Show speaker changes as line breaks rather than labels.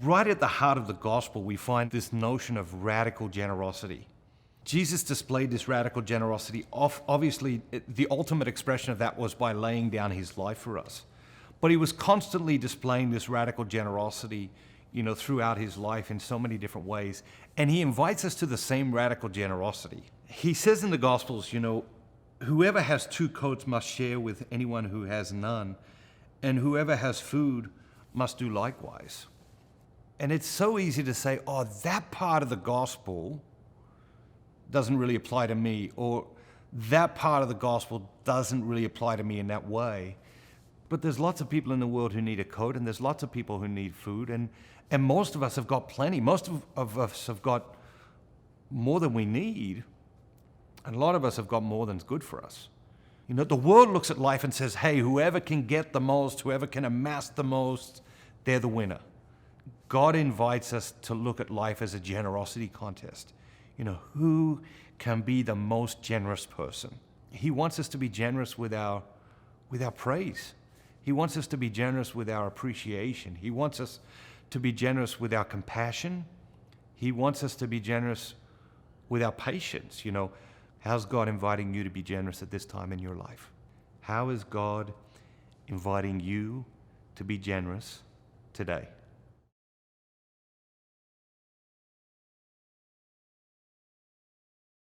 Right at the heart of the gospel, we find this notion of radical generosity. Jesus displayed this radical generosity. Obviously, the ultimate expression of that was by laying down his life for us. But he was constantly displaying this radical generosity, throughout his life in so many different ways. And he invites us to the same radical generosity. He says in the Gospels, whoever has 2 coats must share with anyone who has none, and whoever has food must do likewise. And it's so easy to say, oh, that part of the gospel doesn't really apply to me, or that part of the gospel doesn't really apply to me in that way. But there's lots of people in the world who need a coat, and there's lots of people who need food, and most of us have got plenty. Most of us have got more than we need, and a lot of us have got more than's good for us. The world looks at life and says, hey, whoever can get the most, whoever can amass the most, they're the winner. God invites us to look at life as a generosity contest. Who can be the most generous person? He wants us to be generous with our praise. He wants us to be generous with our appreciation. He wants us to be generous with our compassion. He wants us to be generous with our patience. How's God inviting you to be generous at this time in your life? How is God inviting you to be generous today?